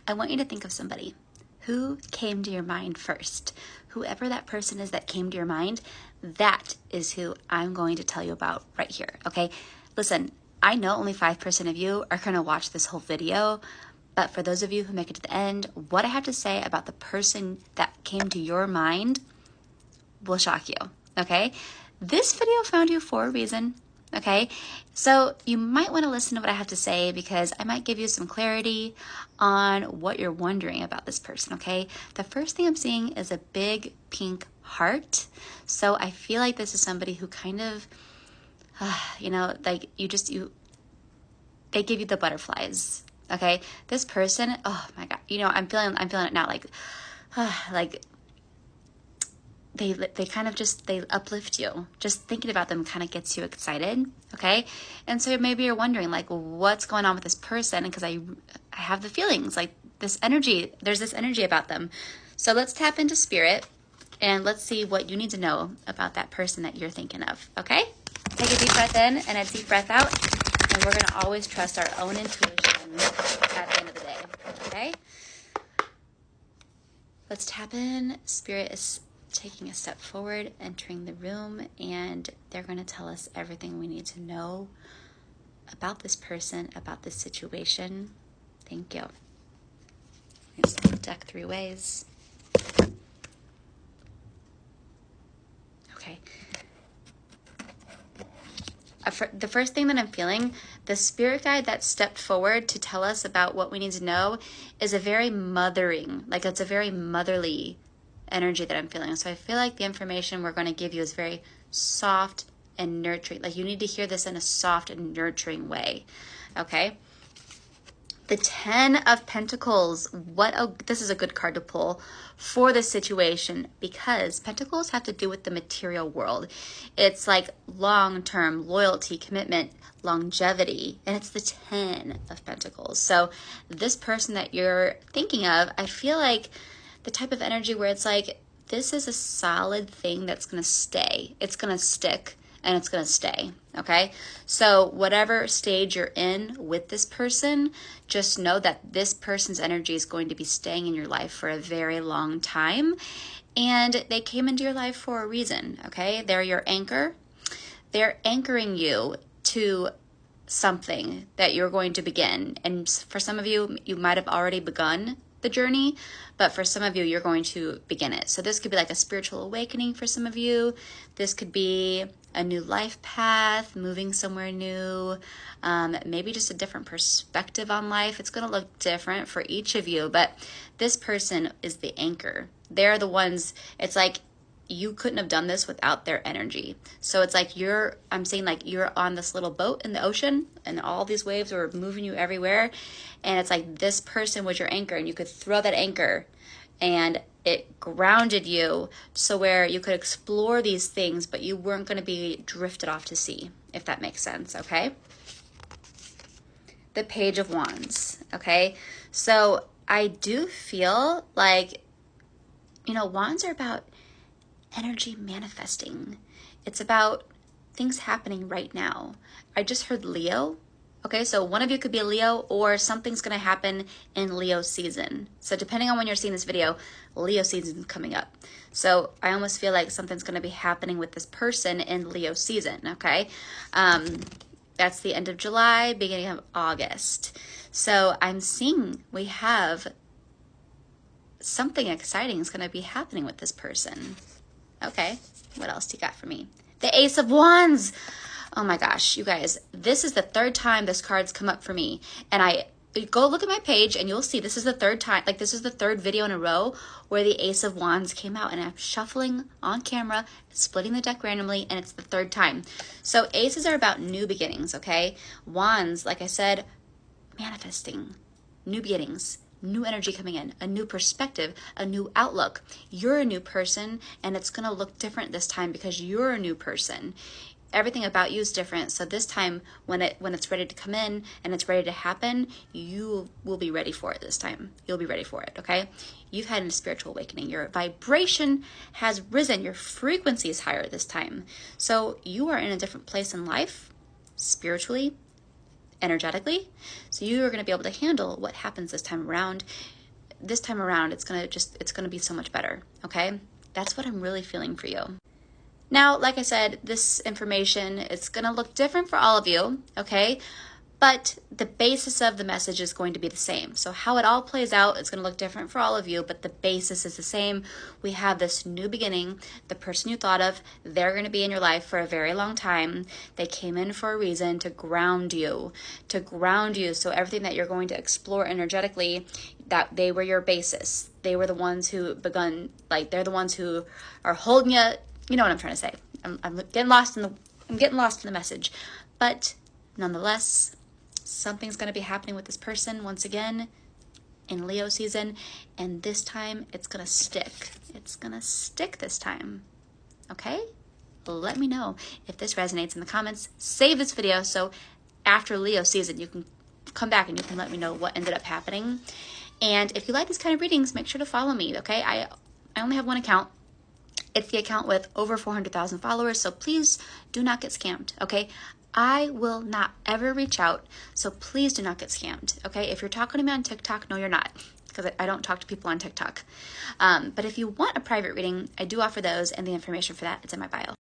I want you to think of somebody who came to your mind first. Whoever that person is that came to your mind, that is who I'm going to tell you about right here, okay? Listen, I know only 5% of you are going to watch this whole video, but for those of you who make it to the end, what I have to say about the person that came to your mind will shock you, okay? This video found you for a reason, okay? So you might want to listen to what I have to say because I might give you some clarity on what you're wondering about this person, okay? The first thing I'm seeing is a big pink heart. So I feel like this is somebody who kind of, like they give you the butterflies, okay? This person, oh my God, I'm feeling it now, like they kind of they uplift you. Just thinking about them kind of gets you excited, okay? And so maybe you're wondering, like, what's going on with this person? Because I have the feelings, like this energy, there's this energy about them. So let's tap into spirit and let's see what you need to know about that person that you're thinking of, okay? Take a deep breath in and a deep breath out. And we're going to always trust our own intuition at the end of the day, okay? Let's tap in. Spirit is taking a step forward, entering the room, and they're going to tell us everything we need to know about this person, about this situation. Thank you. Let's deck 3 ways. Okay. The first thing that I'm feeling, the spirit guide that stepped forward to tell us about what we need to know is a very mothering, like it's a very motherly energy that I'm feeling. So I feel like the information we're going to give you is very soft and nurturing. Like you need to hear this in a soft and nurturing way. Okay. The 10 of Pentacles. This is a good card to pull for this situation because Pentacles have to do with the material world. It's like long-term loyalty, commitment, longevity, and it's the 10 of Pentacles. So this person that you're thinking of, I feel like the type of energy where it's like, this is a solid thing that's going to stay. It's going to stick and it's going to stay. Okay. So whatever stage you're in with this person, just know that this person's energy is going to be staying in your life for a very long time. And they came into your life for a reason. Okay. They're your anchor. They're anchoring you to something that you're going to begin. And for some of you, you might have already begun the journey, but for some of you, you're going to begin it. So this could be like a spiritual awakening for some of you. This could be a new life path, moving somewhere new, maybe just a different perspective on life. It's going to look different for each of you, but this person is the anchor. They're the ones, it's like you couldn't have done this without their energy. So it's like I'm saying like you're on this little boat in the ocean and all these waves are moving you everywhere. And it's like this person was your anchor and you could throw that anchor and it grounded you so where you could explore these things, but you weren't going to be drifted off to sea, if that makes sense, okay? The Page of Wands, okay? So I do feel like, wands are about energy manifesting. It's about things happening right now. I just heard Leo. Okay, so one of you could be a Leo or something's going to happen in Leo season. So depending on when you're seeing this video, Leo season is coming up. So I almost feel like something's going to be happening with this person in Leo season, okay? That's the end of July, beginning of August. So I'm seeing we have something exciting is going to be happening with this person. Okay, what else do you got for me? The Ace of Wands. Oh my gosh, you guys, this is the 3rd time this card's come up for me. And go look at my page and you'll see this is the 3rd time, like this is the 3rd video in a row where the Ace of Wands came out, and I'm shuffling on camera, splitting the deck randomly, and it's the 3rd time. So aces are about new beginnings, okay? Wands, like I said, manifesting, new beginnings, new energy coming in, a new perspective, a new outlook. You're a new person and it's going to look different this time because you're a new person. Everything about you is different. So this time when it's ready to come in and it's ready to happen, you will be ready for it this time. You'll be ready for it, okay? You've had a spiritual awakening. Your vibration has risen. Your frequency is higher this time. So you are in a different place in life, spiritually, energetically. So you are going to be able to handle what happens this time around. This time around, it's going to be so much better. Okay. That's what I'm really feeling for you. Now, like I said, this information, it's going to look different for all of you. Okay. But the basis of the message is going to be the same. So how it all plays out is going to look different for all of you, but the basis is the same. We have this new beginning. The person you thought of, they're going to be in your life for a very long time. They came in for a reason to ground you. So everything that you're going to explore energetically, that they were your basis. They were the ones who they're the ones who are holding you. You know what I'm trying to say. I'm getting lost in the message. But nonetheless, something's going to be happening with this person once again in Leo season, and this time it's going to stick. It's going to stick this time. Okay? Let me know if this resonates in the comments. Save this video so after Leo season you can come back and you can let me know what ended up happening. And if you like these kind of readings, make sure to follow me, okay? I only have one account. It's the account with over 400,000 followers, so please do not get scammed, okay? I will not ever reach out, so please do not get scammed, okay? If you're talking to me on TikTok, no, you're not, because I don't talk to people on TikTok. But if you want a private reading, I do offer those, and the information for that is in my bio.